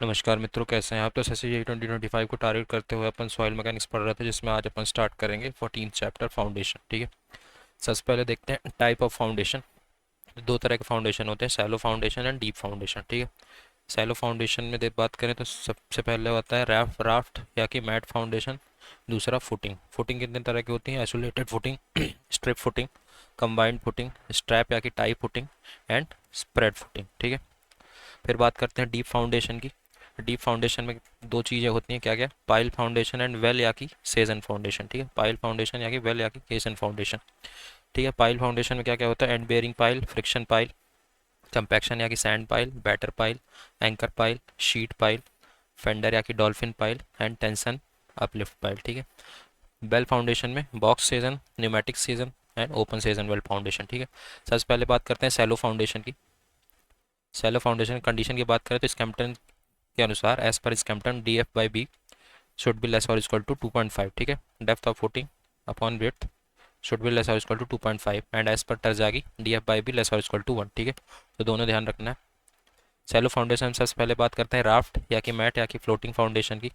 नमस्कार मित्रों, कैसे हैं आप। तो एसएससी 2025 को टारगेट करते हुए अपन सॉइल मैकेनिक्स पढ़ रहे थे, जिसमें आज अपन स्टार्ट करेंगे 14th चैप्टर फाउंडेशन। ठीक है। सबसे पहले देखते हैं टाइप ऑफ फाउंडेशन। दो तरह के फाउंडेशन होते हैं, shallow foundation and deep foundation. ठीक है। सैलो फाउंडेशन में बात करें तो सबसे पहले होता है राफ्ट या कि मैट फाउंडेशन। दूसरा फुटिंग। फुटिंग कितने तरह की होती है? Isolated footing, strip footing, combined footing, strap या कि tie footing and spread footing. ठीक है। फिर बात करते हैं डीप फाउंडेशन की। डीप फाउंडेशन में दो चीज़ें होती हैं, क्या क्या? पाइल फाउंडेशन एंड वेल या कि सेजन फाउंडेशन। ठीक है। पाइल फाउंडेशन या कि वेल या कि केसन फाउंडेशन। ठीक है। पाइल फाउंडेशन में क्या क्या होता है? End bearing pile, friction pile, compaction या कि sand pile, batter pile, anchor pile, sheet pile, fender या कि dolphin pile and tension uplift pile. ठीक है। वेल फाउंडेशन में box caisson, pneumatic caisson and open caisson well foundation. ठीक है। सबसे पहले बात करते हैं सैलो फाउंडेशन की। सैलो फाउंडेशन कंडीशन की बात करें तो स्कैम्पटन के अनुसार, as per Skempton, D F by B should be less और इक्वल टू 2.5। ठीक है। Depth of footing upon width should be less और equal to 2.5 and as per Terzaghi D F by B less और equal to 1। ठीक है। तो दोनों ध्यान रखना है। सैलो फाउंडेशन सबसे पहले बात करते हैं राफ्ट या कि मैट या कि फ्लोटिंग फाउंडेशन की।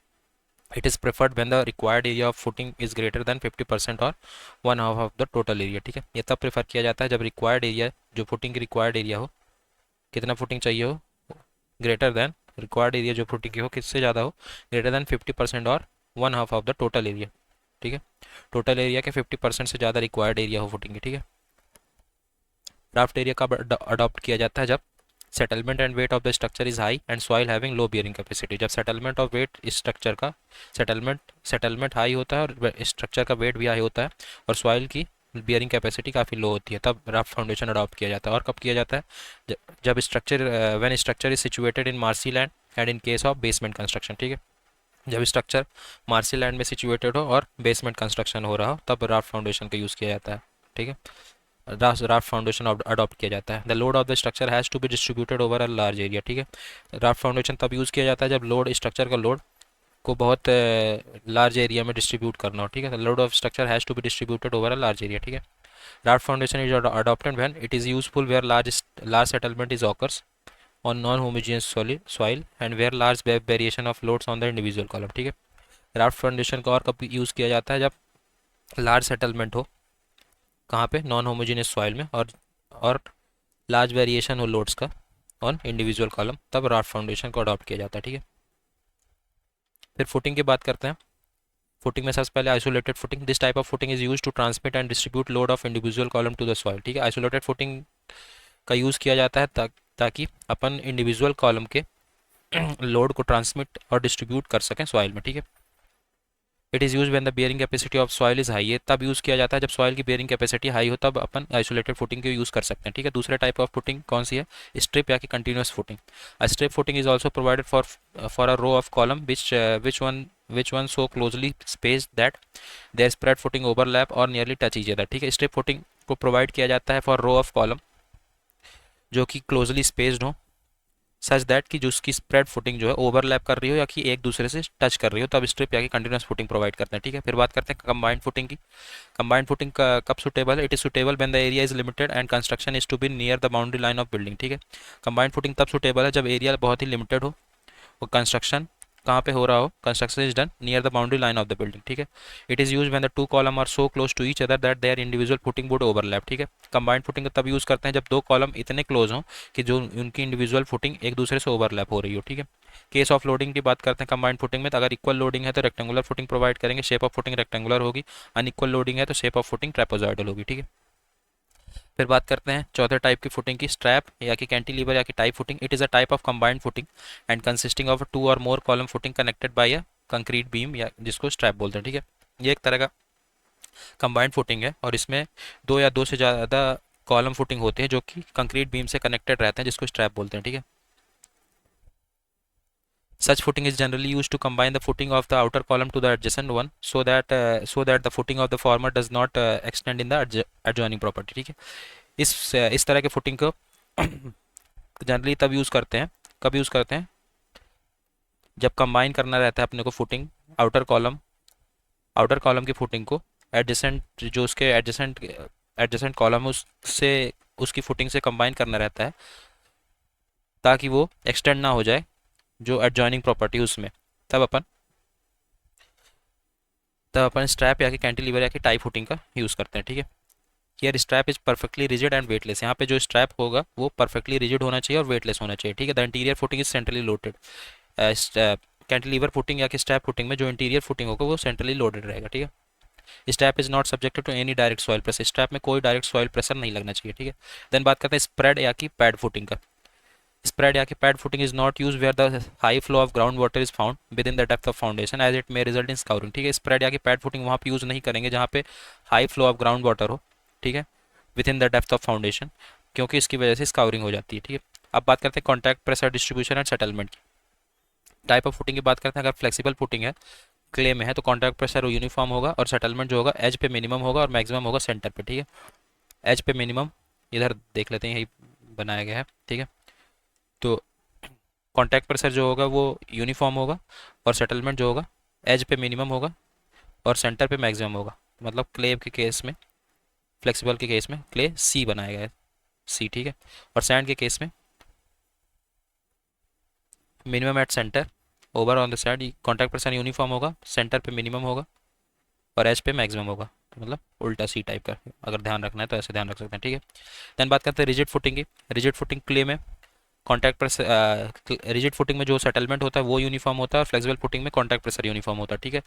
It is preferred when the required area of footing is greater than 50% और one half of the total area. ठीक है। ये तब प्रेफर किया जाता है जब रिक्वायर्ड एरिया, जो फुटिंग की रिक्वायर्ड एरिया हो, कितना फुटिंग चाहिए हो? ग्रेटर देन, रिक्वायर्ड एरिया जो फुटिंग की हो किससे ज़्यादा हो? ग्रेटर देन 50% और one half of the total area. ठीक है। टोटल एरिया के 50% से ज़्यादा रिक्वायर्ड एरिया हो फुटिंग की। ठीक है। राफ्ट एरिया कब अडॉप्ट किया जाता है? जब settlement and weight of the structure is high and soil having low bearing capacity. जब सेटलमेंट ऑफ वेट इस स्ट्रक्चर का, सेटलमेंट हाई होता है और स्ट्रक्चर का वेट भी हाई होता है और सॉइल की बियरिंग कैपेसिटी काफ़ी लो होती है, तब राफ्ट फाउंडेशन अडॉप्ट किया जाता है। और कब किया जाता है? जब structure, when structure is situated in marshy land and in case of basement construction. ठीक है। जब स्ट्रक्चर मार्सी लैंड में सिचुएटेड हो और बेसमेंट कंस्ट्रक्शन हो रहा हो, तब राफ्ट फाउंडेशन का यूज़ किया जाता है। ठीक है। राफ्ट फाउंडेशन अडॉप्ट किया जाता है। The load of the structure has to be distributed over a large area. ठीक है। राफ्ट फाउंडेशन तब यूज़ किया जाता है जब लोड, स्ट्रक्चर का लोड को बहुत लार्ज एरिया में डिस्ट्रीब्यूट करना हो। ठीक है। The load of structure has to be distributed over a large area. ठीक है। Raft foundation is adopted when it is useful where large settlement is occurs on non-homogeneous soil and where large variation of loads on the individual column। ठीक है। Raft foundation का और कब use किया जाता है? जब लार्ज सेटलमेंट हो, कहाँ पे? नॉन होमोजेनियस सॉइल में, और लार्ज वेरिएशन हो लोड्स का ऑन इंडिविजुअल कॉलम, तब राफ्ट फाउंडेशन को अडॉप्ट किया जाता है। ठीक है। फिर फुटिंग की बात करते हैं। फुटिंग में सबसे पहले isolated footing. This type of footing is use to transmit and distribute load of individual column to the soil. ठीक है। आइसोलेटेड फुटिंग का यूज़ किया जाता है ताकि अपन इंडिविजुअल कॉलम के लोड को ट्रांसमिट और डिस्ट्रीब्यूट कर सकें सॉइल में। ठीक है। It is use when the bearing capacity of soil is high. ये तब यूज़ किया जाता है जब सॉइल की बेयरिंग कैपेसिटी हाई हो, तब अपन आइसोलेटेड फुटिंग को यूज़ कर सकते हैं। ठीक है। दूसरे टाइप ऑफ फुटिंग कौन सी है? स्ट्रिप या कि continuous footing. A strip footing is also provided for a row of column which one so closely space that their spread footing overlap or nearly touch each other. ठीक है। Strip footing को provide किया जाता है for row of column जो कि closely spaced हो, such that कि जो उसकी स्प्रेड फुटिंग जो है ओवरलैप कर रही हो या कि एक दूसरे से टच कर रही हो, तब स्ट्रिप या कि कंटिन्यूस फुटिंग प्रोवाइड करते हैं। ठीक है। फिर बात करते हैं कंबाइंड फुटिंग की। कंबाइंड फुटिंग का कब सुटेबल है? It is suitable when the area is limited and construction is to be near the boundary line of building. ठीक है। कंबाइंड फुटिंग तब सुटेबल है जब एरिया बहुत ही लिमिटेड हो और कंस्ट्रक्शन कहाँ पे हो रहा हो? Construction is done near the boundary line of the building. ठीक है। It is use when the two column are so close to each other that their individual footing would overlap. ठीक है। कंबाइंड फुटिंग तब use करते हैं जब दो column इतने क्लोज हों कि जो उनकी इंडिविजुअल फुटिंग एक दूसरे से ओवरलैप हो रही हो। ठीक है। केस ऑफ लोडिंग की बात करते हैं कंबाइंड फुटिंग में, तो अगर इक्वल लोडिंग है तो रेक्टेंगुलर फुटिंग प्रोवाइड करेंगे, शेप ऑफ फुटिंग रेक्टेंगुलर होगी। अनइक्वल लोडिंग है तो शेप ऑफ फुटिंग ट्रेपेजॉइडल होगी। ठीक है। फिर बात करते हैं चौथे टाइप की फुटिंग की, स्ट्रैप या कि कैंटिलीवर या कि tie footing. It is a type of combined footing and consisting of two और more column footing connected by a concrete beam, या जिसको स्ट्रैप बोलते हैं। ठीक है। ये एक तरह का कंबाइंड फुटिंग है और इसमें दो या दो से ज़्यादा कॉलम फुटिंग होते हैं जो कि कंक्रीट बीम से कनेक्टेड रहते हैं, जिसको स्ट्रैप बोलते हैं। ठीक है। Such footing is generally used to combine the footing of the outer column to the adjacent one so that the footing of the former does not extend in the adjoining property। ठीक है। इस तरह के footing को generally तब use करते हैं, कब यूज़ करते हैं? जब कंबाइन करना रहता है अपने को फुटिंग, आउटर कॉलम की फुटिंग को एडजेसेंट, जो उसके एडजेसेंट एडजेसेंट कॉलम है उससे, उसकी फुटिंग से कंबाइन करना रहता है ताकि वो एक्सटेंड ना हो जाए जो एडजॉइनिंग प्रॉपर्टी उसमें, तब अपन स्ट्रैप या कि कैंटिलीवर या कि टाई फुटिंग का यूज़ करते हैं। ठीक है, here strap is perfectly rigid and weightless. यहाँ पे जो स्ट्रैप होगा वो परफेक्टली रिजिड होना चाहिए और वेटलेस होना चाहिए। ठीक है, the interior footing is centrally loaded. Cantilever footing या कि स्ट्रैप फुटिंग में जो इंटीरियर फुटिंग होगा वो सेंट्रली लोडेड रहेगा। ठीक है, strap is not subjected to any direct soil pressure. Strap में कोई डायरेक्ट सॉइल प्रेशर नहीं लगना चाहिए। ठीक है, देन बात करते हैं स्प्रेड या कि पैड फुटिंग का। स्प्रेड या कि pad footing is not use where the high flow of ground water is found within the depth of foundation as it may result in scouring. ठीक है, स्प्रेड या कि pad footing वहाँ पे use नहीं करेंगे जहाँ पे high flow of ground water हो। ठीक है, with in the depth of foundation, क्योंकि इसकी वजह से स्काउरिंग हो जाती है। ठीक है, अब बात करते हैं contact pressure distribution and settlement की। टाइप ऑफ फुटिंग की बात करते हैं, अगर फ्लेक्सिबल फुटिंग है, क्ले में है, तो कॉन्टैक्ट प्रेशर यूनिफॉर्म होगा और सेटलमेंट जो होगा एज पे मिनिमम होगा और मैक्सिमम होगा सेंटर पे। ठीक है, एज पे मिनिमम इधर देख लेते हैं, यही बनाया गया है। ठीक है, तो कॉन्टैक्ट प्रेशर जो होगा वो यूनिफॉर्म होगा और सेटलमेंट जो होगा एज पे मिनिमम होगा और सेंटर पे मैक्सिमम होगा। मतलब क्ले के केस में, फ्लेक्सिबल के केस में क्ले सी बनाया गया है, सी। ठीक है, और सैंड के केस में minimum at centre, over on the side. Contact pressure uniform होगा, सेंटर पे मिनिमम होगा और एज पे मैक्सिमम होगा। तो मतलब उल्टा सी टाइप का, अगर ध्यान रखना है तो ऐसे ध्यान रख सकते हैं। ठीक है, देन बात करते हैं रिजिड फुटिंग की। रिजिड फुटिंग क्ले में कॉन्टैक्ट प्रेशर, रिजिड फुटिंग में जो सेटलमेंट होता है वो यूनिफॉर्म होता है और फ्लेक्सिबल फुटिंग में कॉन्टैक्ट प्रेशर यूनिफॉर्म होता है। ठीक है,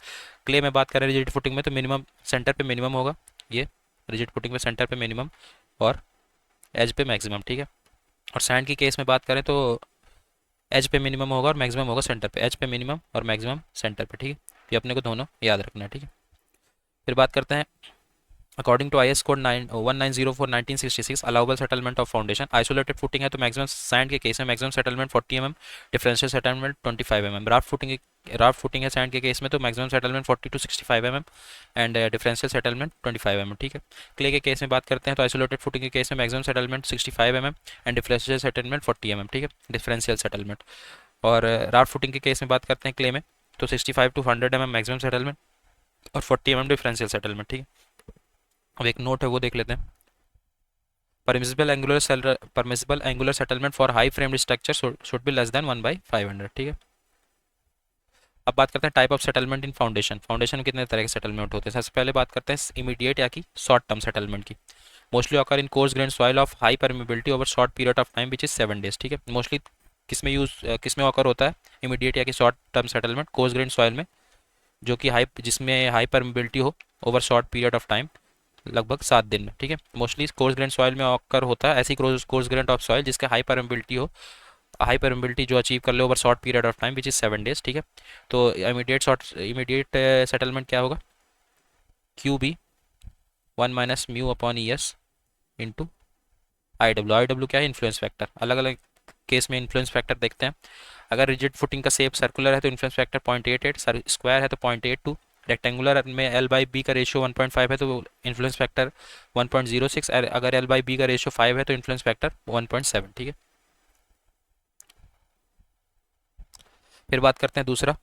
क्ले में बात करें रिजिड फुटिंग में तो मिनिमम सेंटर पे मिनिमम होगा, ये रिजिड फुटिंग में सेंटर पे मिनिमम और एज पे मैक्सिमम। ठीक है, और सैंड की केस में बात करें तो एज पे मिनिमम होगा और मैक्सिमम होगा सेंटर पे, एज पे मिनिमम और मैक्सिमम सेंटर पे। ठीक है, ये अपने को दोनों याद रखना है। ठीक है, फिर बात करते हैं according to IS code 1904/1966 allowable settlement of foundation. Isolated footing है तो मैक्सिमम सैंड के केस में maximum settlement 40 mm, differential settlement 25 mm। Raft footing है सैंड के केस में तो maximum settlement 40 to 65 mm and differential settlement 25 mm। ठीक है, क्ले के केस में बात करते हैं तो आइसोलेटेड फुटिंग के केस में maximum settlement 65 mm and differential settlement 40 mm। ठीक है, डिफरेंशियल सेटलमेंट। और राफ्ट फुटिंग के केस में बात करते हैं क्ले में तो 65 to 100 mm मैक्सिमम सेटलमेंट और 40 mm डिफरेंशियल सेटलमेंट। ठीक है, अब एक नोट है वो देख लेते हैं। Permissible angular settlement for high framed structure should be less than 1/500। ठीक है, अब बात करते हैं type of settlement in foundation. Foundation में कितने तरह के सेटलमेंट होते हैं। सबसे पहले बात करते हैं इमीडिएट या कि शॉर्ट टर्म सेटलमेंट की। Mostly occur in coarse grain soil of high permeability over short period of time which is 7 days। ठीक है, मोस्टली किसमें ऑकर होता है इमीडिएट या कि short term settlement, coarse grain soil में, जो कि जिसमें हाई परमिबिलिटी हो over short period of time, लगभग 7 दिन में। ठीक है, मोस्टली कोर्स ग्रेन सॉइल में ऑकर होता है, ऐसी कोर्स ग्रेन ऑफ सॉइल जिसके हाई परमिबिलिटी हो, हाई परमिबिलिटी जो अचीव कर ले over short period of time which is 7 days। ठीक है, तो इमीडिएट सेटलमेंट क्या होगा, QB 1 - μ/ES into I W क्या है, इन्फ्लुएंस फैक्टर। अलग अलग केस में इन्फ्लुएंस फैक्टर देखते हैं। अगर रिजिड फुटिंग का शेप सर्कुलर है तो इन्फ्लुएंस फैक्टर 0.88, स्क्वायर है तो 0.82, रेक्टेंगुलर में L/B का रेशियो 1.5 है तो इन्फ्लुएंस फैक्टर 1.06, अगर L/B का रेशियो 5 है तो इन्फ्लुएंस फैक्टर 1.7। ठीक है, फिर बात करते हैं दूसरा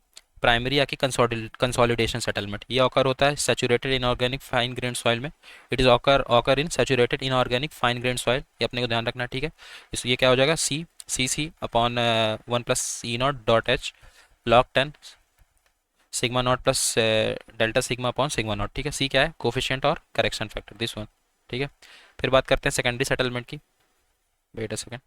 प्राइमरी या कि कंसोलिडेशन सेटलमेंट। ये ऑकर होता है saturated inorganic fine grain soil में। It is occur in saturated inorganic fine grain soil, ये अपने को ध्यान रखना। ठीक है, इस ये क्या हो जाएगा, C/1+E0.H log 10 sigma not plus delta sigma upon sigma not. ठीक है, C क्या है, कोफिशिएंट और करेक्शन फैक्टर, दिस वन। ठीक है, फिर बात करते हैं सेकेंडरी सेटलमेंट की। वेट अ सेकेंड,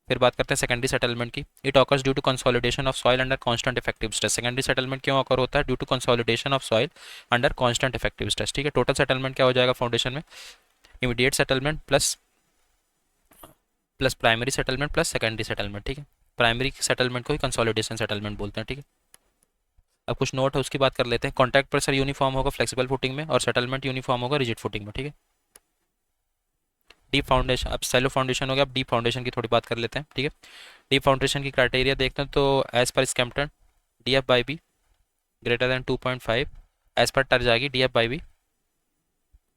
फिर बात करते हैं सेकेंडरी सेटलमेंट की। It occurs due to consolidation of soil under constant effective stress. Secondary settlement क्यों ऑकर होता है, due to consolidation of soil under constant effective stress. ठीक है, टोटल सेटलमेंट क्या हो जाएगा फाउंडेशन में, immediate settlement plus primary settlement plus secondary settlement. ठीक है, प्राइमरी सेटलमेंट को ही कंसोलिडेशन सेटलमेंट बोलते हैं। ठीक है, अब कुछ नोट है उसकी बात कर लेते हैं। कॉन्टैक्ट प्रेशर यूनिफॉर्म होगा फ्लेक्सिबल फुटिंग में और सेटलमेंट यूनिफॉर्म होगा रिजिड फुटिंग में। ठीक है, डीप फाउंडेशन, अब सेलो फाउंडेशन हो गया, अब डीप फाउंडेशन की थोड़ी बात कर लेते हैं। ठीक है, डीप फाउंडेशन की क्राइटेरिया देखते हैं तो as per स्कैम्पटन DF/B greater than 2.5, as per टरजागी DF/B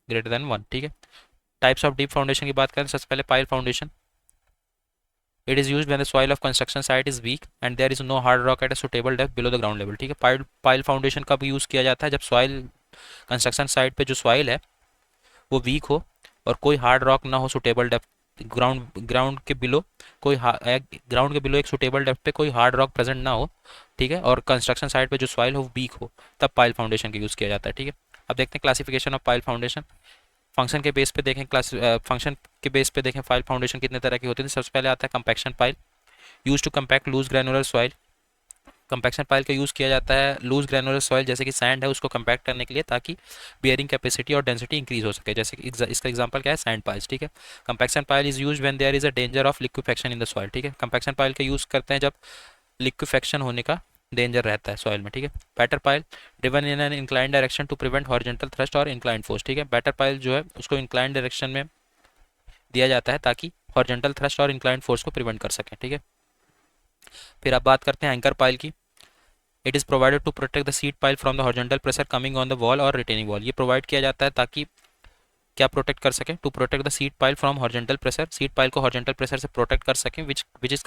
greater than 1। ठीक है, टाइप्स ऑफ डीप फाउंडेशन की बात करें, सबसे पहले pile foundation. It is used when the soil of construction site is weak and there is no hard rock at a suitable depth below the ground level. ठीक है, pile foundation कब use किया जाता है, जब सॉइल कंस्ट्रक्शन साइट पे जो soil है वो वीक हो और कोई हार्ड रॉक ना हो सुटेबल डेप्थ ग्राउंड के बिलो कोई ग्राउंड के बिलो एक सुटेबल डेप्थ पे कोई हार्ड रॉक प्रेजेंट ना हो, ठीक है, और कंस्ट्रक्शन साइट पे जो सॉइल हो वीक हो, तब पाइल फाउंडेशन का यूज़ किया जाता है, ठीक है। अब देखते हैं classification of pile foundation. Function के बेस पे देखें फंक्शन के बेस पे देखें पाइल फाउंडेशन कितने तरह की होती है। सबसे पहले आता है compaction pile, use to compact loose granular soil. Compaction pile का यूज़ किया जाता है लूज ग्रैनुलर सॉइल जैसे कि सैंड है उसको कंपैक्ट करने के लिए, ताकि बियरिंग कैपेसिटी और डेंसिटी इंक्रीज हो सके। जैसे कि इसका एग्जांपल क्या है, सैंड पाइल्स, ठीक है। Compaction pile is use when there is a danger of liquefaction in the soil, ठीक है। कंपैक्शन पाइल का यूज़ करते हैं जब लिक्विफेक्शन होने का डेंजर रहता है सॉइल में, ठीक है। Batter pile driven in an incline direction to prevent horizontal thrust और इंक्लाइन फोर्स, ठीक है। बैटर पाइल जो है उसको इंक्लाइन डायरेक्शन में दिया जाता है ताकि हॉरिजॉन्टल थ्रस्ट और इंक्लाइन फोर्स को प्रिवेंट कर सकें, ठीक है। फिर अब बात करते हैं एंकर पाइल की। It is provided to protect the sheet pile from the horizontal pressure coming on the wall or retaining wall. ये प्रोवाइड किया जाता है ताकि क्या प्रोटेक्ट कर सकें, to protect the sheet pile from horizontal pressure, sheet pile को horizontal pressure से प्रोटेक्ट कर सकें which is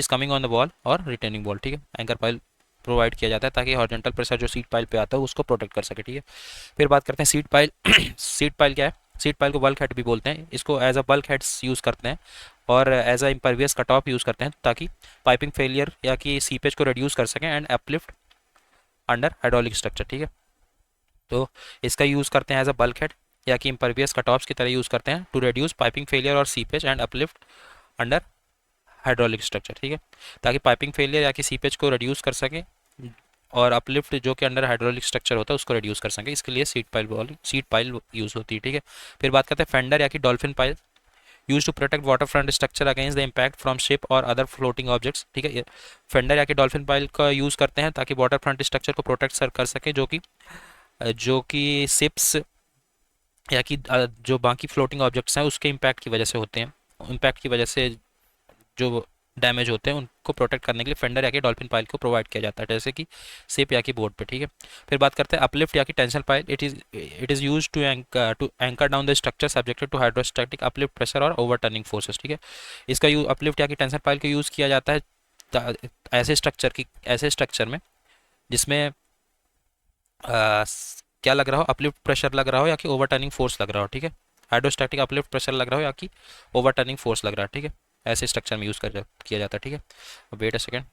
coming on the wall or retaining wall, ठीक है। एंकर पाइल प्रोवाइड किया जाता है ताकि हॉरिजॉन्टल प्रेशर जो सीट पाइल पे आता है उसको प्रोटेक्ट कर सके, ठीक है। फिर बात करते हैं सीट पाइल। सीट पाइल क्या है, सीट पाइल को बल्क हेड भी बोलते हैं, इसको as a bulkheads use करते हैं और as a impervious cut off use करते हैं ताकि पाइपिंग फेलियर या कि सीपेज को रिड्यूस कर सकें and uplift under hydraulic structure, ठीक है। तो इसका यूज़ करते हैं एज अ बल्क हेड या कि इम्परवियस कट ऑफ्स की तरह यूज़ करते हैं टू रिड्यूस पाइपिंग फेलियर और seepage and uplift under hydraulic structure, ठीक है, ताकि पाइपिंग फेलियर या कि सीपेज को रिड्यूस कर सकें और अपलिफ्ट जो कि अंडर हाइड्रोलिक स्ट्रक्चर होता है उसको रिड्यूस कर सकें। इसके लिए सीट पाइल यूज़ होती है, ठीक है। फिर बात करते हैं फेंडर या कि dolphin pile, use to protect water front structure against the impact from ship or other floating objects, ठीक है। फेंडर या कि डॉल्फिन पाइल का यूज़ करते हैं ताकि वाटर फ्रंट स्ट्रक्चर को प्रोटेक्ट कर सके जो कि शिप्स या कि जो बाकी फ्लोटिंग ऑब्जेक्ट्स हैं उसके इम्पैक्ट की वजह से होते हैं, इम्पैक्ट की वजह से जो डैमेज होते हैं उनको प्रोटेक्ट करने के लिए फेंडर या कि डॉल्फिन पाइल को प्रोवाइड किया जाता है, जैसे कि शिप या कि बोट पे, ठीक है। फिर बात करते हैं अपलिफ्ट या कि tension pile. It is use to anchor down the structure subjected to hydrostatic uplift pressure or overturning forces, ठीक है। इसका यूज अपलिफ्ट या कि टेंशन पाइल का यूज़ किया जाता है ऐसे स्ट्रक्चर में जिसमें क्या लग रहा हो, अपलिफ्ट प्रेशर लग रहा हो या कि ओवरटर्निंग फोर्स लग रहा हो, ठीक है। हाइड्रोस्टैटिक अपलिफ्ट प्रेशर लग रहा हो या कि ओवरटर्निंग फोर्स लग रहा है, ठीक है। ऐसे स्ट्रक्चर में यूज़ किया जाता है, ठीक है। अब वेट अ सेकेंड,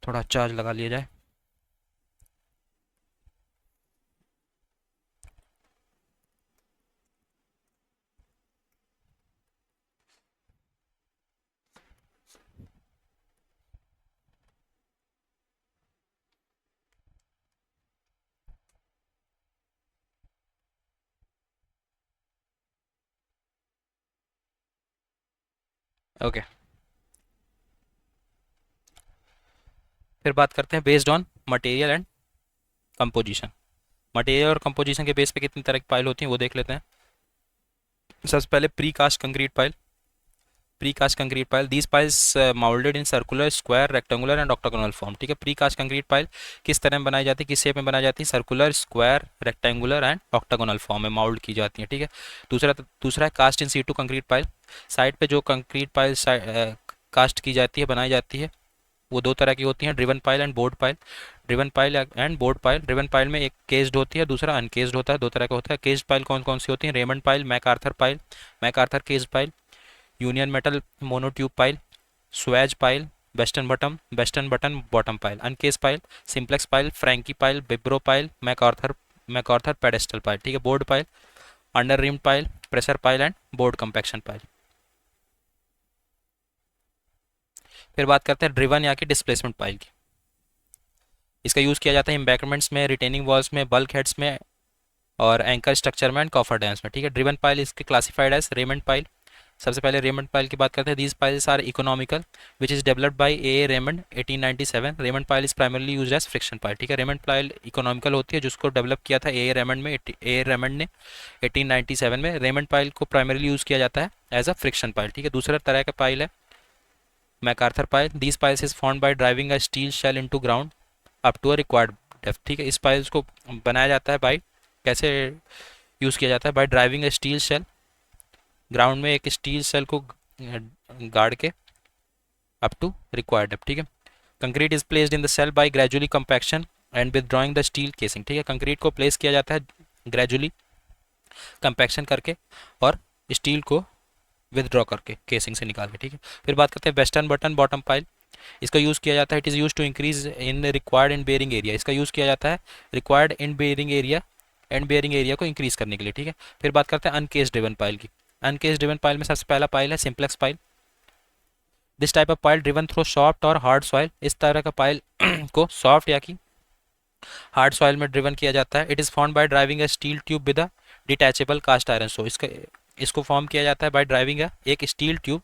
थोड़ा चार्ज लगा लिया जाए। ओके, फिर बात करते हैं based on material and composition. Material और कंपोजिशन के बेस पे कितनी तरह की पाइल होती हैं वो देख लेते हैं। सबसे पहले pre cast concrete pile. Pre cast concrete pile, these piles moulded in circular, square, rectangular and octagonal form, ठीक है। प्री कास्ट कंक्रीट पाइल किस तरह में बनाई जाती है, किस शेप में बनाई जाती है, circular, square, rectangular and octagonal form में माउल्ड की जाती है, ठीक है। दूसरा है cast in situ concrete pile. Side पे जो कंक्रीट पाइल कास्ट की जाती है, बनाई जाती है, वो दो तरह की होती हैं, driven pile and board pile. Driven pile and board pile, driven pile में एक केस्ड होती है, दूसरा अनकेस्ड होता है, दो तरह का होता है। केस्ड पाइल कौन कौन सी होती हैं, Raymond pile, MacArthur pile, MacArthur cased pile, union metal monotube pile, swage pile, western button bottom pile. Uncased pile, simplex pile, Franki pile, vibro pile, MacArthur pedestal pile, ठीक है। Bored pile, under reamed pile, pressure pile and bored compaction pile. फिर बात करते हैं driven या कि displacement pile की। इसका यूज़ किया जाता है एम्बैंकमेंट्स में, रिटेनिंग वॉल्स में, बल्क हेड्स में और एंकर स्ट्रक्चर में एंड कॉफर डैम्स में, ठीक है। ड्रिवन पाइल इसके क्लासिफाइड एज रेमंड पाइल। सबसे पहले रेमंड पाइल की बात करते हैं। These piles are economical which is developed by a Raymond 1897। Raymond pile is primarily used as friction pile, ठीक है। रेमंड पाइल इकोनॉमिकल होती है जिसको डेवलप किया था ए रेमंड ने 1897 में। रेमंड पाइल को प्राइमरली यूज़ किया जाता है एज अ फ्रिक्शन पाइल, ठीक है। दूसरा तरह का पाइल है MacArthur pile. These piles is found by driving a steel shell into ground up to a required depth, ठीक है। इस पाइल्स को बनाया जाता है बाय, कैसे यूज़ किया जाता है, by driving a steel shell, ground में एक स्टील सेल को गाड़ के अप टू रिक्वायर्ड डेप्थ, ठीक है। Concrete is placed in the shell by gradually compaction and withdrawing the steel casing, ठीक है। कंक्रीट को प्लेस किया जाता है ग्रेजुअली कंपैक्शन करके और स्टील को विदड्रॉ करके केसिंग से निकाल के, ठीक है। फिर बात करते हैं वेस्टर्न बटन बॉटम पाइल। इसका यूज़ किया जाता है, it is use to increase in required in bearing area. इसका यूज़ किया जाता है required in bearing area, and bearing area को इंक्रीज करने के लिए, ठीक है। फिर बात करते हैं अनकेस ड्रिवन पाइल की। अनकेस ड्रिवन पाइल में सबसे पहला पाइल है simplex pile. This type of pile driven through soft और हार्ड सॉइल। इस तरह का पाइल को सॉफ्ट या कि हार्ड सॉइल में ड्रिवन किया जाता है। It is form by driving a steel tube with a detachable cast iron shoe. इसको फॉर्म किया जाता है बाय ड्राइविंग एक स्टील ट्यूब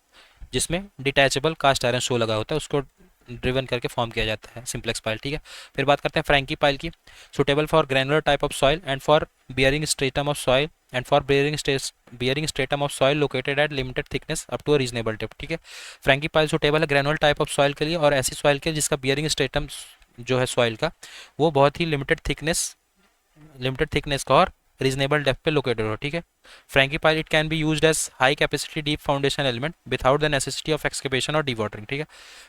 जिसमें डिटैचेबल कास्ट आयरन शो लगा होता है, उसको ड्रिवन करके फॉर्म किया जाता है सिंप्लेक्स पाइल, ठीक है। फिर बात करते हैं फ्रैंकी पाइल की। Suitable for granular type of soil and for bearing stratum of soil and for bearing stratum of soil located at limited thickness up to a reasonable depth, ठीक है। Franki pile suitable है granular type of soil के लिए और ऐसी soil के जिसका bearing stratum जो है सॉइल का वो बहुत ही लिमिटेड थिकनेस का और रीजनेबल डेप्थ पे लोकेटेड हो, ठीक है। Franki pile it can be used as high capacity deep foundation element without the necessity of excavation और डीवाटरिंग, ठीक है।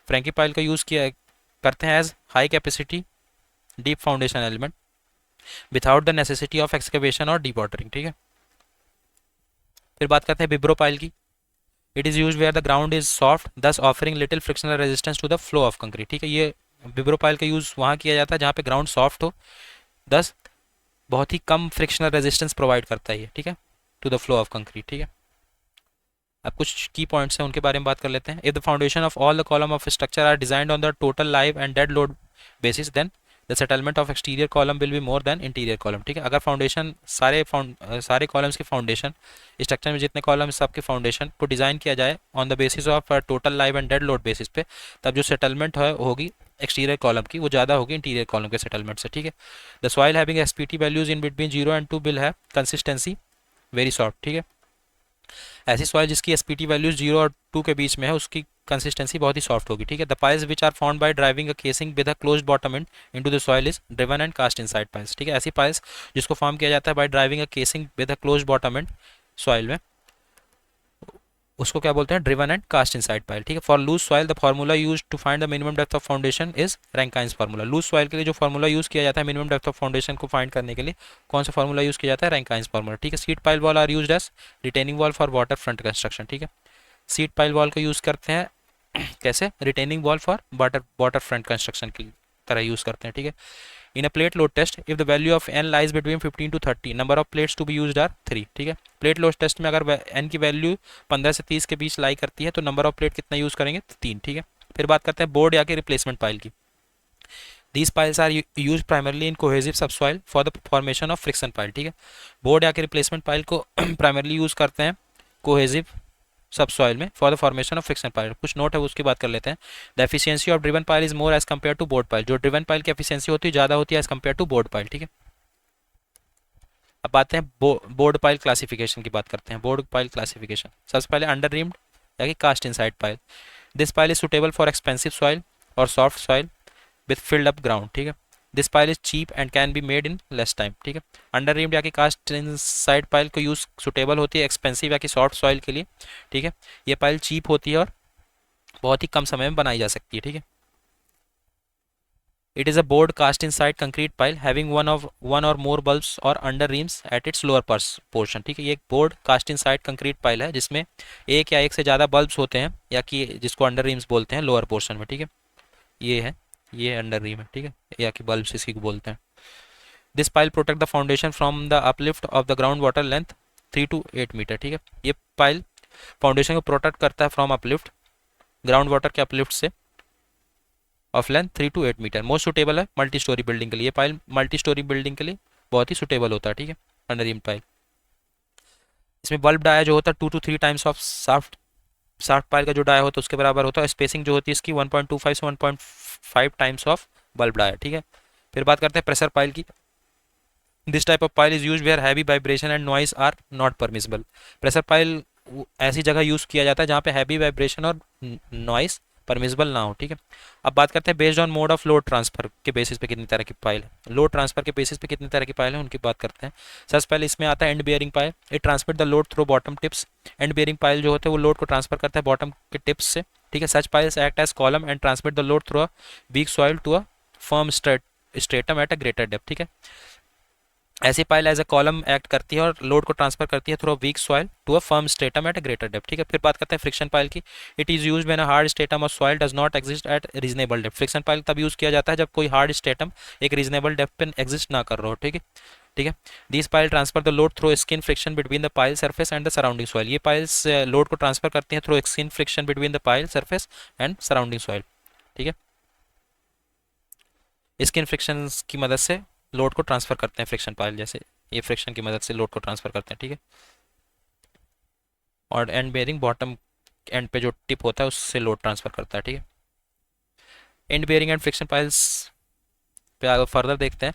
फ्रैंकी पाइल का यूज़ किया करते हैं as high capacity deep foundation element without the necessity of excavation और dewatering, ठीक है। फिर बात करते हैं विब्रो पाइल की। It is use where the ground is soft thus offering little frictional resistance to the flow of concrete, ठीक है। ये विब्रो पाइल का यूज़ वहाँ किया जाता है जहाँ पे ग्राउंड सॉफ्ट हो, दस बहुत ही कम फ्रिक्शनल रेजिस्टेंस प्रोवाइड करता है ये, ठीक है, to the flow of concrete, ठीक है। अब कुछ की पॉइंट्स हैं उनके बारे में बात कर लेते हैं। If the foundation of all the column of structure are designed on the total live and dead load basis then the settlement of exterior column will be more than interior column, ठीक है। अगर foundation सारे columns के foundation structure में जितने column सबके foundation को design किया जाए on the basis of total live and dead load basis पे, तब जो सेटलमेंट है होगी एक्सटीरियर कॉलम की वो ज़्यादा होगी इंटीरियर कॉलम के सेटलमेंट से, ठीक है। The soil having SPT values in between 0 and 2 will have consistency very soft, ठीक है। ऐसी सॉइल जिसकी एसपीटी वैल्यूज 0 और 2 के बीच में है उसकी कंसिस्टेंसी बहुत ही सॉफ्ट होगी, ठीक है। The piles which are found by driving a casing with a closed bottom end into the soil is driven and cast inside piles, ठीक है। ऐसी पाइल्स जिसको फॉर्म क्लिया जाता है by driving a casing with a closed bottom end soil में, उसको क्या बोलते हैं, driven and cast inside pile, ठीक है। For loose soil the formula use to find the minimum depth of foundation is Rankine's formula. Loose soil के लिए जो फार्मूला यूज किया जाता है मिनिमम डेप्थ ऑफ फाउंडेशन को फाइंड करने के लिए कौन सा फार्मूला यूज किया जाता है, रैंकाइंस फार्मूला, ठीक है। Sheet pile wall are used as retaining wall for water front construction, ठीक है। सीट पाइल वॉल को यूज करते हैं कैसे, retaining wall for water front construction की तरह यूज करते हैं, ठीक है। In a plate load test if the value of N lies between 15 to 30 number of plates to be used are 3, ठीक है। प्लेट लोड टेस्ट में अगर एन की वैल्यू 15 से 30 के बीच लाई करती है तो नंबर ऑफ प्लेट कितना यूज करेंगे, 3, ठीक है। फिर बात करते हैं बोर्ड या कि रिप्लेसमेंट पाइल की। These piles are use primarily in cohesive subsoil for the formation of friction pile, ठीक है। बोर्ड या कि रिप्लेसमेंट पाइल को प्राइमरली यूज करते हैं कोहेसिव सब सॉइल में for the formation of friction pile. कुछ नोट है उसकी बात कर लेते हैं। The efficiency of driven pile is more as compare to bored pile. जो ड्रिवन पाइल की एफिशिएंसी होती है ज़्यादा होती है as compare to bored pile, ठीक है। अब बातें हैं बोर्ड पाइल क्लासिफिकेशन की बात करते हैं। बोर्ड पाइल क्लासिफिकेशन सबसे पहले अंडर रीम्ड या कि cast inside pile. This pile is suitable for expensive soil और soft soil with filled up ground, ठीक है। This pile is cheap and can be made in less time, ठीक है। Under reamed या कि cast inside pile को use suitable होती है एक्सपेंसिव या कि सॉफ्ट सॉइल के लिए, ठीक है। ये पाइल चीप होती है और बहुत ही कम समय में बनाई जा सकती है, ठीक है। It is a bored cast inside concrete pile having one or more bulbs or under reams at its lower portion, ठीक है। ये एक bored cast inside concrete pile है जिसमें एक या एक से ज़्यादा बल्ब्स होते हैं या कि जिसको अंडर रीम्स बोलते हैं लोअर पोर्शन में, ठीक है। ये है, ये अंडर रीम है, ठीक है, या कि बल्ब्स इसकी को बोलते हैं। This pile protect the foundation from the uplift of the ground water length 3 to 8 metre, ठीक है। ये पाइल फाउंडेशन को प्रोटेक्ट करता है फ्रॉम अपलिफ्ट, ग्राउंड वाटर के अपलिफ्ट से, of length 3 to 8 metre. Most suitable है मल्टी स्टोरी बिल्डिंग के लिए। पाइल मल्टी स्टोरी बिल्डिंग के लिए बहुत ही सुटेबल होता है, ठीक है, अंडर रीम पाइल। इसमें बल्ब डाया जो होता है 2 to 3 times of shaft pile का जो डाया होता है उसके बराबर होता है। स्पेसिंग जो होती है इसकी 1.25 से 1.5 टाइम्स ऑफ बल्ब डाया, ठीक है। फिर बात करते हैं प्रेशर पाइल की। This type of pile is use where heavy vibration and noise are not permissible. Pressure pile ऐसी जगह यूज किया जाता है जहाँ पे हैवी वाइब्रेशन और नॉइज परमिसिबल ना हो, ठीक है। अब बात करते हैं based on mode of load transfer के बेसिस पे कितनी तरह की पाइल है। लोड ट्रांसफर के बेसिस पे कितनी तरह की पाइल है उनकी बात करते हैं। सबसे पहले इसमें आता है end bearing pile. It transmit the load through bottom tips. And bearing pile जो होते हैं वो लोड को ट्रांसफर करता है बॉटम के टिप्स से, ठीक है। Such piles act as column and transmit the load through a weak soil to a firm stratum at a greater depth, ठीक है। ऐसी pile as a column act करती है और लोड को ट्रांसफर करती है through a weak soil to a firm stratum at a greater depth. ठीक है, फिर बात करते हैं फ्रिक्शन पाइल की। It is use when a hard stratum of soil does not exist at reasonable depth. Friction pile तब use किया जाता है जब कोई हार्ड स्टेटम एक रीजनेबल डेप्थ पे एग्जिस्ट ना कर रहा हो। ठीक है, ठीक है। This pile transfer the load through skin friction between the pile surface and the surrounding soil. ये पाइल्स लोड को ट्रांसफर करती हैं through skin friction between the pile surface and surrounding soil. ठीक है, स्किन फ्रिक्शन की मदद से load को ट्रांसफर करते हैं फ्रिक्शन पाइल, जैसे ये फ्रिक्शन की मदद से लोड को ट्रांसफर करते हैं। ठीक है, और एंड बेयरिंग बॉटम एंड पे जो टिप होता है उससे लोड ट्रांसफर करता है। ठीक है, end bearing and friction piles पे आगे फर्दर देखते हैं।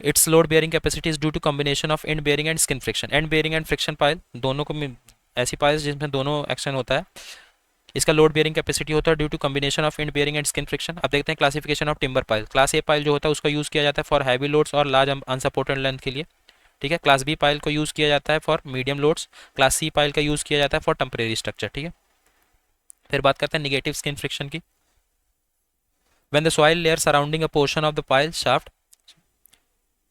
Its load bearing capacity is due to combination of end bearing and skin friction. End bearing and friction pile दोनों को ऐसी पाइल्स जिसमें दोनों एक्शन होता है, इसका लोड बेयरिंग कैपेसिटी होता है due to combination of end bearing and skin friction. अब देखते हैं classification of timber pile. Class A pile जो होता है उसका यूज़ किया जाता है फॉर हैवी लोड्स और लार्ज अनसपोर्टेड लेंथ के लिए। ठीक है, क्लास बी पाइल को यूज़ किया जाता है for medium loads. Class C pile का यूज़ किया जाता है फॉर टेम्परेरी स्ट्रक्चर। ठीक है, फिर बात करते हैं निगेटिव स्किन फ्रिक्शन की। When the soil layer surrounding a portion of the pile shaft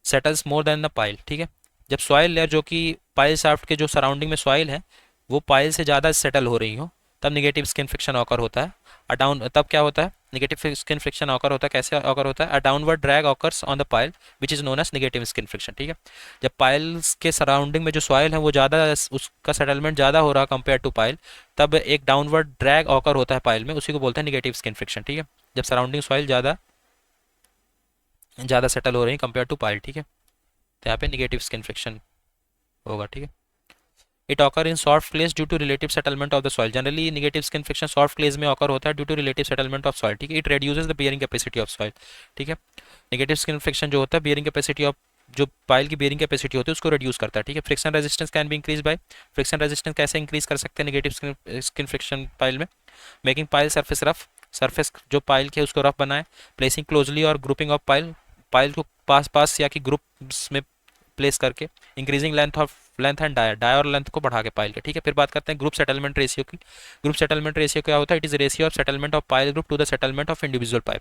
settles more than the pile. ठीक है, जब सॉइल लेयर जो कि पाइल शाफ्ट के जो सराउंडिंग में सॉइल है वो पाइल से ज़्यादा सेटल हो रही हो, तब निगेटिव स्किन फ्रिक्शन ऑकर होता है। डाउन तब क्या होता है, निगेटिव स्किन फ्रिक्शन ऑकर होता है। कैसे ऑकर होता है, a downward drag occurs on the pile which is known as negative skin friction. ठीक है, जब पाइल्स के सराउंडिंग में जो सॉइल है वो ज़्यादा, उसका सेटलमेंट ज़्यादा हो रहा कंपेयर टू पाइल, तब एक डाउनवर्ड ड्रैग ऑकर होता है पाइल में, उसी को बोलते हैं निगेटिव स्किन फ्रिक्शन। ठीक है, जब सराउंडिंग सॉइल ज़्यादा ज़्यादा सेटल हो रही है कंपेयर टू पाइल। ठीक है, तो यहाँ पे निगेटिव स्किन फ्रिक्शन होगा। ठीक है, it occur in soft clays due to relative settlement of the soil. Generally negative skin friction soft clays में ऑकर होता है due to relative settlement of soil. ठीक है, it reduces the bearing capacity of soil. ठीक है, negative skin friction जो होता है बियरिंग कैपेसिटी ऑफ, जो पाइल की बियरिंग कैपेसिटी होती है उसको रिड्यूस करता है। ठीक है, friction resistance can be increase by, friction resistance कैसे इंक्रीज कर सकते हैं निगेटिव स्किन फ्रिक्शन पाइल में, making pile surface rough, surface जो पाइल के उसको रफ बनाए, प्लेसिंग क्लोजली और ग्रुपिंग ऑफ पाइल, पाइल को पास पास या कि ग्रुप्स में प्लेस करके, increasing length of length and dia, dia और लेंथ को बढ़ा के पाइल के। ठीक है, फिर बात करते हैं ग्रुप सेटलमेंट रेशियो की। ग्रुप सेटलमेंट रेशियो क्या होता है, it is ratio of settlement of pile group to the settlement of individual pile.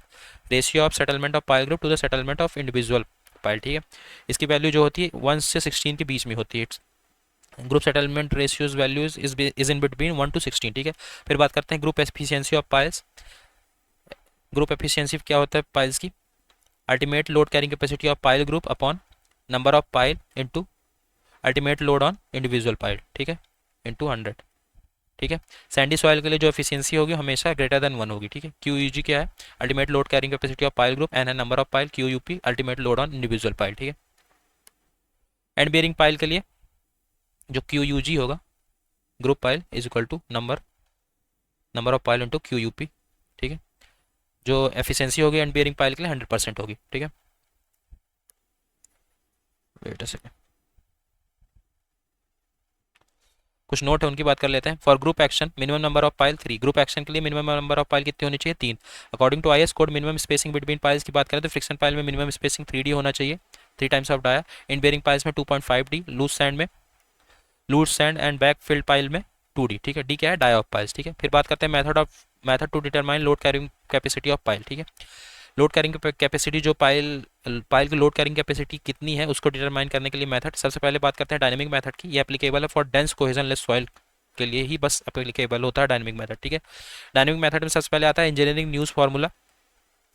Ratio of settlement of pile group to the settlement of individual pile. ठीक है, इसकी value जो होती है 1 से 16 के बीच में होती है। Group settlement ratios values is in between 1 to 16। ठीक है, फिर बात करते हैं group efficiency of piles. Group efficiency क्या होता है पाइल्स की, ultimate load carrying capacity of pile group upon number of pile into ultimate load on individual pile. ठीक है, इनटू 100। ठीक है, सैंडी सॉइल के लिए जो एफिशिएंसी होगी हमेशा ग्रेटर देन 1 होगी। ठीक है, क्यू यू जी क्या है, ultimate load carrying capacity of pile group, N है number of pile, Q U P ultimate load on individual pile. ठीक है, एंड बेयरिंग पाइल के लिए जो क्यू यू जी होगा, group pile is equal to number number of pile into Q U P. ठीक है, जो एफिशिएंसी होगी एंड बेयरिंग पाइल के लिए 100% होगी। ठीक है, वेट अ सेकेंड, कुछ नोट है उनकी बात कर लेते हैं। For group action minimum number of pile 3। Group action के लिए मिनिमम नंबर ऑफ पाइल कितनी होनी चाहिए, 3। According to IS code minimum spacing between piles की बात करें तो फ्रिक्शन पाइल में मिनिमम स्पेसिंग 3D होना चाहिए, 3 times of dia. In bearing piles में 2.5D, लूज सैंड में, loose sand and back filled pile में 2D। ठीक है, डी क्या है, डाया ऑफ पाइल्स। ठीक है, फिर बात करते हैं method to determine load carrying capacity of pile. ठीक है, लोड कैरिंग कैपेसिटी जो पाइल पाइल की लोड कैरिंग कैपेसिटी कितनी है उसको डिटरमाइन करने के लिए मेथड। सबसे पहले बात करते हैं डायनेमिक मेथड की। ये एप्लीकेबल है फॉर डेंस कोहेजनलेस सॉइल के लिए ही बस एप्लीकेबल होता है डायनेमिक मेथड। ठीक है, डायनेमिक मेथड में सबसे पहले आता है engineering news formula,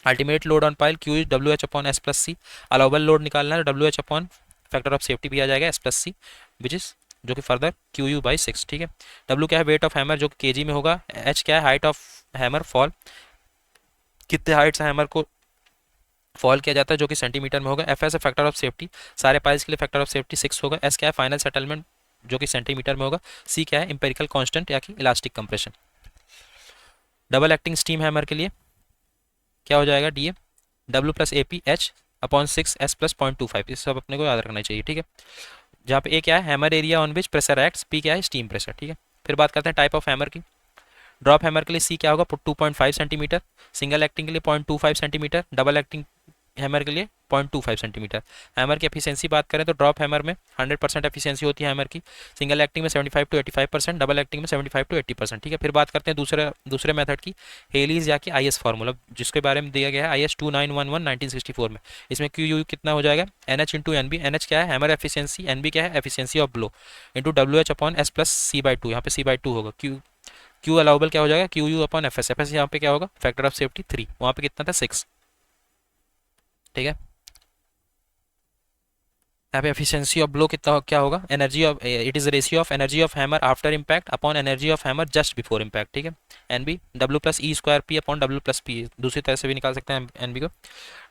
ultimate load on pile Q is W H upon S plus C. Allowable load निकालना है, W H upon factor of safety भी आ जाएगा S plus C, which is जो कि फर्दर क्यू यू बाई 6। ठीक है, W क्या है, वेट ऑफ हैमर जो कि केजी में होगा। एच क्या है, हाइट ऑफ हैमर फॉल, कितने हाइट से हैमर को फॉल किया जाता है जो कि सेंटीमीटर में होगा। F S factor of safety, सारे पाइल्स के लिए फैक्टर ऑफ सेफ्टी 6 होगा। एस क्या है, फाइनल सेटलमेंट जो कि सेंटीमीटर में होगा। सी क्या है, इंपेरिकल कांस्टेंट या कि elastic compression. Double acting steam hammer के लिए क्या हो जाएगा, D A W plus A P H upon 6 S plus 0.25। इस सब अपने को याद रखना चाहिए। ठीक है, जहाँ पे ए क्या है, hammer area on which pressure acts, P क्या है, स्टीम प्रेशर। ठीक है, फिर बात करते हैं टाइप ऑफ हैमर की। ड्रॉप हैमर के लिए सी क्या होगा, 2.5 सेंटीमीटर, सिंगल एक्टिंग के लिए 0.25 सेंटीमीटर, डबल एक्टिंग हैमर के लिए 0.25 सेंटीमीटर। हैमर की एफिशिएंसी बात करें तो ड्रॉप हैमर में 100% एफिशिएंसी होती है हैमर की, सिंगल एक्टिंग में 75 to 85%, डबल एक्टिंग में 75 to 80%। ठीक है, फिर बात करते हैं दूसरे मेथड की, हेलीज या कि आईएस फार्मूला, जिसके बारे में दिया गया है IS 2911 1964 में। इसमें क्यू यू कितना हो जाएगा, NH into N B. NH क्या है, हैमर एफिशिएंसी, NB क्या है, efficiency of blow, into WH upon S plus C/2। यहाँ पे C/2 होगा। क्यू अलाउबल क्या हो जाएगा, QU अपॉन FS। FS यहाँ पे क्या होगा, फैक्टर ऑफ सेफ्टी 3, वहाँ पे कितना था 6। ठीक है, यहाँ पे एफिशिएंसी ऑफ ब्लो कितना क्या होगा, energy of, it is ratio of energy of hammer after impact upon energy of hammer just before impact. ठीक है, NB W+E² P upon W+P, दूसरी तरह से भी निकाल सकते हैं NB को,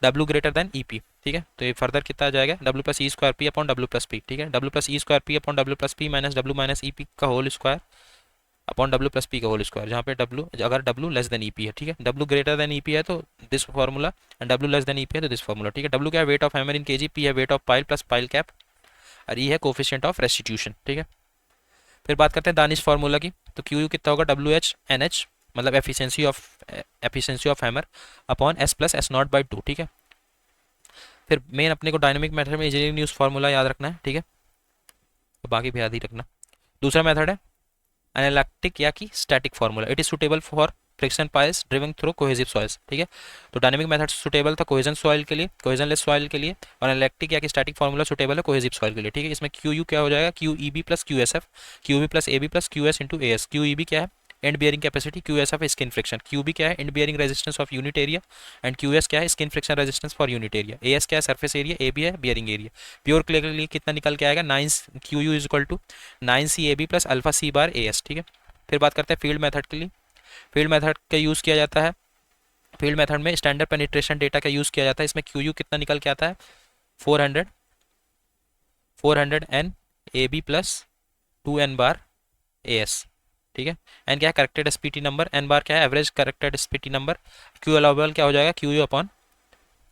W ग्रेटर देन EP। ठीक है, तो ये फर्दर कितना आ जाएगा, W+E² P अपॉन W+P। ठीक है, W+E² P upon W+P minus W minus EP का होल स्क्वायर अपॉन W+P का होल स्क्वायर, जहाँ पे W, अगर W लेस देन EP है। ठीक है, W ग्रेटर देन EP है तो this formula, and W less than EP है तो दिस फार्मूला। ठीक है, W क्या है, weight of hammer in kg, P है weight of pile plus pile cap, और E है कोफिशिएंट ऑफ रेस्टिट्यूशन। ठीक है, फिर बात करते हैं दानिश फार्मूला की, तो QU कितना होगा, WH NH मतलब efficiency of hammer upon S plus S0/2। ठीक है, फिर मेन अपने को डायनेमिक मेथड में इंजीनियरिंग न्यूज फार्मूला याद रखना है। ठीक है, तो बाकी भी याद ही रखना। दूसरा मेथड है एनालिटिक या कि static formula, it is suitable for friction piles ड्रिविंग through cohesive soils. ठीक है, तो डायनेमिक मेथड सुटेबल था कोहेजन सॉइल के लिए, कोहेजनलेस सॉइल के लिए, और एनालिटिक या कि स्टैटिक फार्मूला सुटेबल है कोहेसिव सॉइल के लिए। ठीक है, इसमें QU क्या हो जाएगा, QEB plus QSF, QB plus AB plus QS into AS। QEB क्या है, end bearing capacity, QSF skin friction, QB क्या है, end bearing resistance of unit area, end QS क्या है, skin friction resistance for unit area. AS क्या है, surface area, AB है bearing area. Pure clay के लिए कितना निकल के आएगा, 9 QU is equal to 9CAB plus alpha C bar AS। ठीक है, फिर बात करते हैं फील्ड मेथड के लिए। फील्ड मेथड का यूज़ किया जाता है, फील्ड मेथड में स्टैंडर्ड पेनिट्रेशन डेटा का यूज़ किया जाता है। इसमें QU कितना निकल के आता है, 400 N AB प्लस 2N बार AS। ठीक है, N क्या है, करेक्टेड SPT नंबर, N बार क्या है, average corrected SPT number. Q allowable क्या हो जाएगा,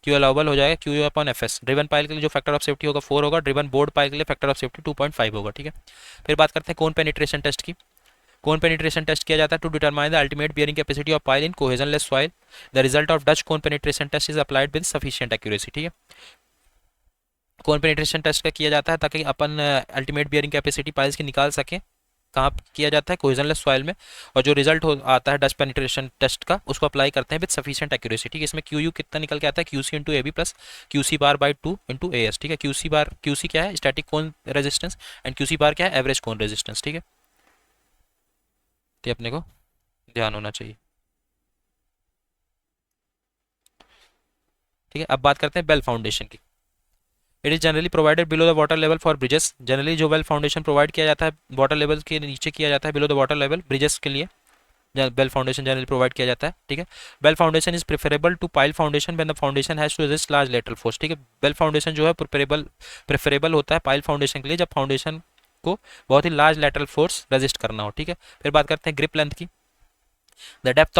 Q अलाउबल हो जाएगा QU upon FS। Driven pile के लिए जो फैक्टर ऑफ सेफ्टी होगा 4 होगा, ड्रिवन बोर्ड पाइल के लिए फैक्टर ऑफ सेफ्टी 2.5 होगा। ठीक है, फिर बात करते हैं कोन पेनिट्रेशन टेस्ट की। कोन पेनिट्रेशन टेस्ट किया जाता है to determine the ultimate bearing capacity of pile in cohesionless soil. The result of Dutch cone penetration test is applied with sufficient accuracy. ठीक है, कोन पेनिट्रेशन टेस्ट का किया जाता है ताकि अपन अल्टीमेट बियरिंग कैपेसिटी पाइल्स की निकाल सकें। कहाँ किया जाता है, कोहेजनलेस सॉइल में, और जो रिजल्ट आता है डच पेनिट्रेशन टेस्ट का उसको अप्लाई करते हैं विद सफिशिएंट एक्यूरेसी। ठीक है, इसमें QU कितना निकल के आता है, QC into AB plus QC bar by 2 into AS। ठीक है, QC क्या है, static cone resistance, and QC बार क्या है, एवरेज कोन रेजिस्टेंस। ठीक है, तो अपने को ध्यान होना चाहिए। ठीक है, अब बात करते हैं बेल फाउंडेशन की। It is generally provided below the water level for bridges. Generally जो बेल फाउंडेशन प्रोवाइड किया जाता है वाटर लेवल के नीचे किया जाता है, below the water level bridges के लिए बेल फाउंडेशन जनरली प्रोवाइड किया जाता है। ठीक है, well foundation is preferable to pile foundation when the foundation has to resist large lateral force. ठीक है, बेल फाउंडेशन जो है प्रेफरेबल होता है पाइल फाउंडेशन के लिए जब फाउंडेशन को बहुत ही लार्ज लेटरल फोर्स रेजिस्ट करना हो। ठीक है, फिर बात करते हैं ग्रिप लेंथ की। The depth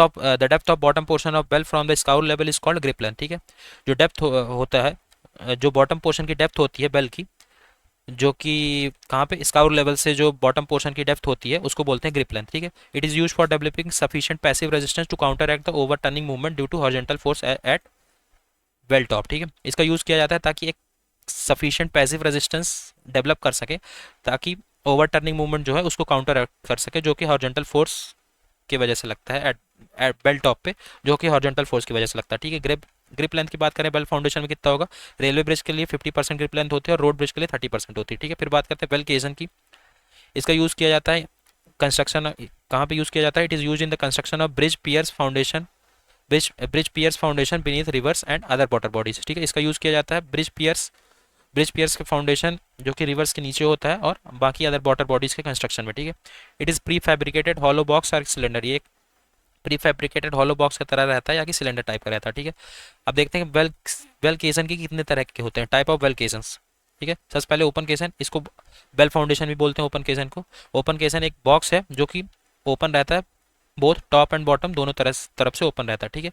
of bottom portion of well from the scour level is called grip length. ठीक है, जो डेप्थ होता है, जो बॉटम पोर्शन की डेप्थ होती है बेल की, जो कि कहाँ पे, स्काउर लेवल से जो बॉटम पोर्शन की डेप्थ होती है उसको बोलते हैं ग्रिप लेंथ। ठीक है, it is use for developing sufficient passive resistance to counteract the overturning movement due to horizontal force at well top. ठीक है, इसका यूज किया जाता है ताकि एक सफिशिएंट पैसिव रेजिस्टेंस डेवलप कर सके, ताकि ओवर टर्निंग मूवमेंट जो है उसको काउंटर एक्ट कर सके, जो कि हॉरिजॉन्टल फोर्स की वजह से लगता है एट बेल टॉप पे, जो कि हॉरिजॉन्टल फोर्स की वजह से लगता है। ठीक है, ग्रिप लेंथ की बात करें बेल फाउंडेशन में कितना होगा, रेलवे ब्रिज के लिए 50% ग्रिप लेंथ होती है और रोड ब्रिज के लिए 30% होती है। ठीक है, फिर बात करते हैं बेल केजन की। इसका यूज़ किया जाता है कंस्ट्रक्शन, कहाँ पे यूज़ किया जाता है, it is use in the construction of bridge piers foundation beneath rivers and other water bodies. ठीक है, इसका यूज़ किया जाता है ब्रिज पियर्स के फाउंडेशन जो कि रिवर्स के नीचे होता है और बाकी अदर वाटर बॉडीज के कंस्ट्रक्शन में। ठीक है, it is pre fabricated hollow box और सिलेंडर, ये प्री फैब्रिकेटेड हॉलो बॉक्स की तरह रहता है या कि सिलेंडर टाइप का रहता है। ठीक है, अब देखते हैं वेल केसन की कितने तरह के होते हैं, टाइप ऑफ वेल केसन्स। ठीक है, सबसे पहले ओपन केसन, इसको बेल फाउंडेशन भी बोलते हैं ओपन केसन को। ओपन केसन एक बॉक्स है जो कि ओपन रहता है बोथ टॉप एंड बॉटम दोनों तरफ से ओपन रहता है, ठीक है।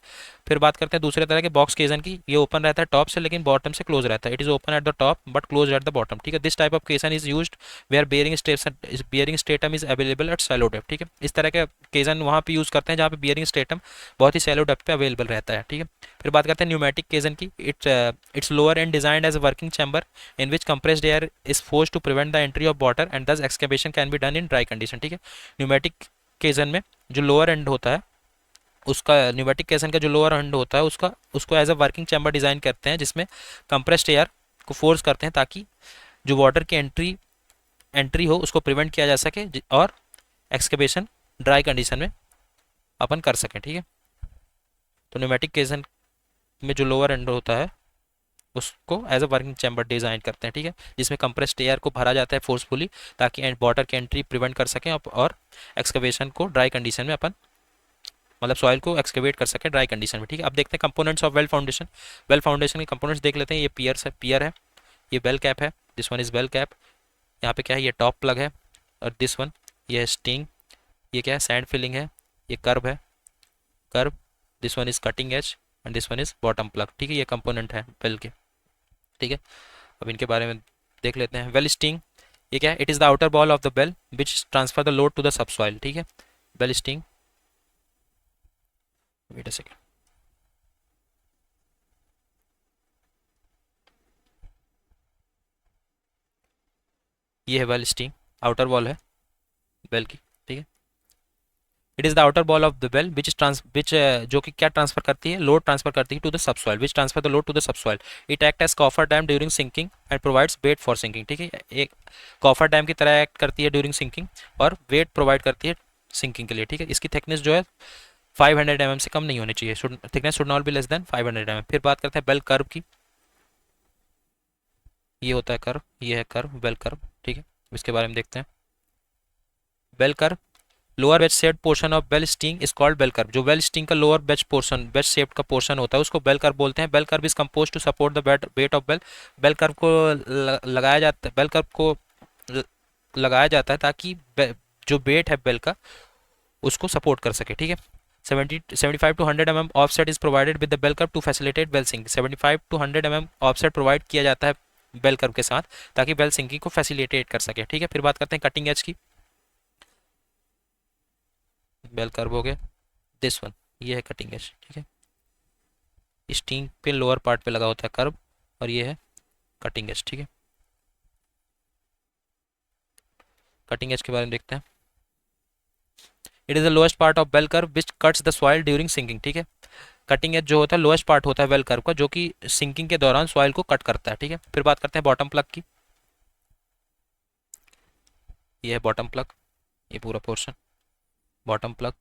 फिर बात करते हैं दूसरे तरह के बॉक्स केसन की। ये ओपन रहता है टॉप से लेकिन बॉटम से क्लोज रहता है। It is open at the top but close at the bottom, ठीक है। This type of caisson is used where bearing stratum is available at shallow depth, ठीक है। इस तरह के केसन वहाँ पे यूज़ करते हैं जहाँ पे बियरिंग स्टेटम बहुत ही सैलो डेप्थ पे अवेलेबल रहता है, ठीक है। फिर बात करते हैं न्यूमेटिक केसन की। Its lower end designed as a working chamber in which compressed air is force to prevent the entry of water and thus excavation can be done in dry condition, ठीक है। Pneumatic केसन में जो lower and होता है उसका, pneumatic केसन का जो लोअर एंड होता है उसका, उसको as a working chamber design करते हैं जिसमें कंप्रेस्ड एयर को फोर्स करते हैं ताकि जो वाटर की एंट्री एंट्री हो उसको प्रिवेंट किया जा सके और एक्सकेवेशन ड्राई कंडीशन में अपन कर सकें, ठीक है। तो न्यूमेटिक केसन में जो लोअर एंड होता है उसको as a working chamber design करते हैं, ठीक है, जिसमें कंप्रेस्ड एयर को भरा जाता है फोर्सफुली ताकि वाटर की एंट्री प्रिवेंट कर सकें और एक्सकवेशन को ड्राई कंडीशन में अपन, मतलब सॉइल को एक्सकेवेट कर सकें ड्राई कंडीशन में, ठीक है। अब देखते हैं components of well foundation. Well foundation के कंपोनेंट्स देख लेते हैं। ये पियर है, ये बेल कैप है, this one is well cap. यहाँ पे क्या है, ये टॉप प्लग है, और दिस वन ये है स्टिंग। ये क्या है, सैंड फिलिंग है, ये कर्व है, curve. This one is cutting edge and this one is bottom plug, ठीक है। ये कंपोनेंट है बेल के, ठीक है। अब इनके बारे में देख लेते हैं। वेल स्टिंग, ये क्या है, it is the outer wall of the well which transfer the load to the सब सॉइल, ठीक है। Well steining, wait a second, ये है बेल स्टिंग, आउटर बॉल है बेल की, ठीक है। It is the outer wall of the well which जो कि क्या ट्रांसफर करती है, लोड ट्रांसफर करती है टू द सब soil, which transfer the load to the सब soil. It act as cofferdam during sinking and provides weight for sinking, ठीक है। एक कॉफर डैम की तरह एक्ट करती है ड्यूरिंग सिंकिंग और वेट प्रोवाइड करती है सिंकिंग के लिए, ठीक है। इसकी थिकनेस जो है 500 mm से कम नहीं होनी चाहिए, thickness should not be less than 500 mm। फिर बात करते हैं बेल कर्व की। ये होता है कर्व, ये है कर्व, बेल कर्व, ठीक है। इसके बारे में देखते हैं। Well curb, lower wedge shaped portion of well steining is called well curb. जो बेल स्टिंग का lower wedge portion, wedge shaped का पोर्शन होता है उसको बेल कर्व बोलते हैं। Well curb is compose to support the weight of well. Well curb को लगाया जाता है, बेल कर्व को लगाया जाता है ताकि जो वेट है बेल का उसको सपोर्ट कर सके, ठीक है। 75 to 100 mm offset is provided with the well curb to facilitate well sinking. 75 to 100 mm offset provide किया जाता है बेल कर्व के साथ ताकि बेल सिंकिंग को फैसिलिटेट कर सके, ठीक है। फिर बात करते हैं कटिंग एज की। बेल कर्व हो गया, दिस वन ये है कटिंग एज, ठीक है। स्टिंग पे लोअर पार्ट पे लगा होता है कर्व और ये है कटिंग एज, ठीक है। कटिंग एज के बारे में देखते हैं। It is the lowest part of well curb which cuts the soil during sinking, ठीक है। कटिंग एज जो होता है लोएस्ट पार्ट होता है बेल कर्व का जो कि सिंकिंग के दौरान सॉइल को कट करता है, ठीक है। फिर बात करते हैं बॉटम प्लग की। ये है बॉटम प्लग, ये पूरा portion bottom plug.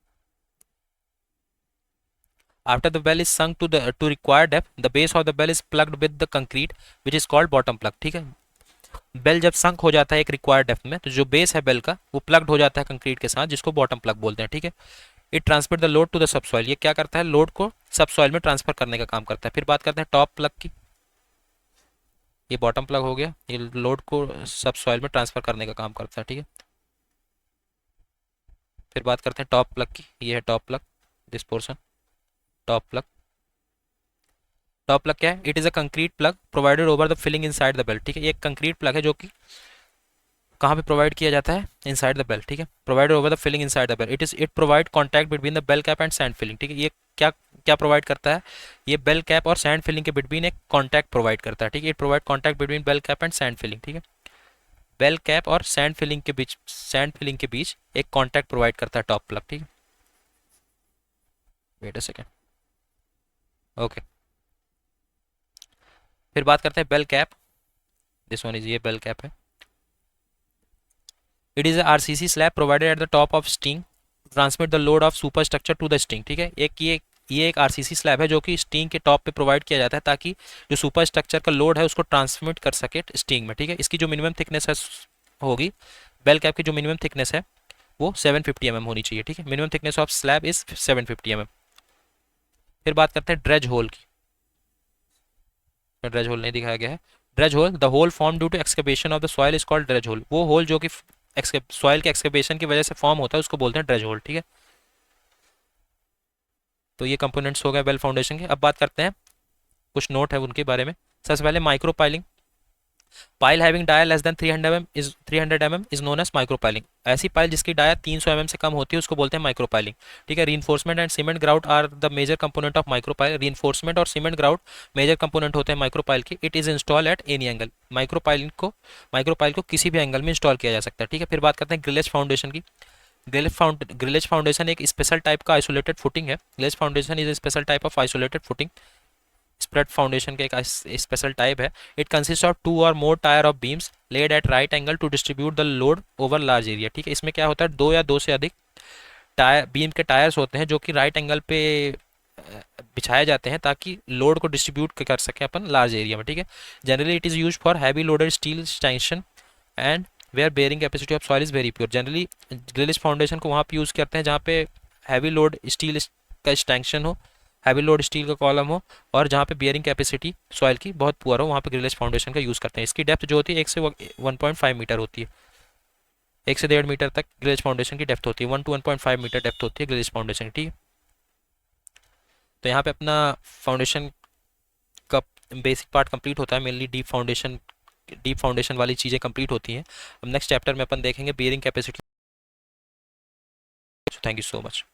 After the bell is sunk to required depth, the base of the bell is plugged with the concrete, which is called bottom plug, ठीक है। बेल जब संक हो जाता है एक रिक्वायर्ड डेप्थ में तो जो बेस है बेल का वो प्लग्ड हो जाता है कंक्रीट के साथ जिसको बॉटम प्लग बोलते हैं, ठीक है। It transfer the load to the सब सॉइल, ये क्या करता है, लोड को सब सॉइल में ट्रांसफर करने का काम करता है। फिर बात करते हैं टॉप प्लग की। ये बॉटम प्लग हो गया, ये लोड को सब सॉइल में ट्रांसफर करने का काम करता है, ठीक है। फिर बात करते हैं टॉप प्लग की। ये है top plug, this portion top plug. Top plug क्या है, it is a concrete plug provided over the filling inside the well, ठीक है। ये एक कंक्रीट प्लग है जो कि कहाँ पे प्रोवाइड किया जाता है, इनसाइड द बेल, ठीक है। Provided over the filling inside the well. It provide contact between the well cap and sand filling, ठीक है। ये क्या क्या प्रोवाइड करता है, ये बेल कैप और सैंड फिलिंग के बिटवीन एक कॉन्टैक्ट प्रोवाइड करता है, ठीक है। It provide contact between well cap and sand filling, ठीक है। बेल कैप और सैंड फिलिंग के बीच एक कॉन्टैक्ट प्रोवाइड करता है टॉप प्लग, ठीक है। Wait a second, okay. फिर बात करते हैं well cap, this one is, ये बेल कैप है। It is RCC slab provided at the top of steining transmit the load of superstructure to the steining, ठीक है। ये एक आरसीसी स्लैब है जो कि स्टिंग के टॉप पे प्रोवाइड किया जाता है ताकि जो सुपर स्ट्रक्चर का लोड है उसको ट्रांसमिट कर सके स्टिंग में, ठीक है। इसकी जो मिनिमम थिकनेस है होगी, बेल कैप की जो मिनिमम थिकनेस है वो 750 mm होनी चाहिए, ठीक है। Minimum thickness of slab is 750 mm। फिर बात करते हैं ड्रेज होल की। ड्रेज होल नहीं दिखाया गया है। Dredge hole, the hole form due to excavation of the soil is called dredge hole. वो होल जो कि सॉइल के एक्सकेवेशन की वजह से फॉर्म होता है उसको बोलते हैं ड्रेज होल, ठीक है। तो ये कंपोनेंट्स हो गए वेल फाउंडेशन के। अब बात करते हैं, कुछ नोट है उनके बारे में। सबसे पहले micro piling. Pile having dia less than 300 mm is known as micro piling. ऐसी पाइल जिसकी डाया 300 mm से कम होती है उसको बोलते हैं माइक्रो पाइलिंग। ठीक है। Reinforcement and cement grout are the major component of micro pile. Reinforcement और सीमेंट ग्राउट मेजर कंपोनेंट होते हैं माइक्रो पाइल की। It is install at any angle. Micro pile को किसी भी एंगल में इंस्टॉल किया जा सकता है। ठीक है। फिर बात करते हैं ग्रिलेज फाउंडेशन की। ग्रिलेज फाउंडेशन एक स्पेशल टाइप का आइसोलेटेड फुटिंग है। Grillage foundation is a special type of isolated footing. Spread foundation का एक स्पेशल टाइप है। It consist of 2 or more tier of beams laid at right angle to distribute the load over large area. ठीक है। इसमें क्या होता है, 2 या 2 से अधिक टायर बीम के टायर्स होते हैं जो कि राइट एंगल पे बिछाए जाते हैं ताकि लोड को डिस्ट्रीब्यूट कर सकें अपन लार्ज एरिया में। ठीक है। Generally it is use for heavy loaded steel stanchion and where bearing capacity of soil is very poor. Generally grillage foundation को वहाँ पे यूज़ करते हैं जहाँ पे हैवी लोड स्टील का स्टैंक्शन हो, हैवी लोड स्टील का कॉलम हो, और जहाँ पे बियरिंग कैपेसिटी सॉइल की बहुत पुअर हो, वहाँ पे ग्रिलेज फाउंडेशन का यूज़ करते हैं। इसकी डेप्थ जो होती है 1 से 1.5 मीटर होती है। 1 से 1.5 मीटर तक ग्रिलेज फाउंडेशन की डेप्थ होती है। 1 to 1.5 मीटर डेप्थ होती है ग्रिलेज फाउंडेशन की। ठीक है। तो यहाँ पे अपना फाउंडेशन का बेसिक पार्ट कंप्लीट होता है। मेनली डीप फाउंडेशन वाली चीज़ें कंप्लीट होती हैं। अब नेक्स्ट चैप्टर में अपन देखेंगे bearing capacity. Thank you so much.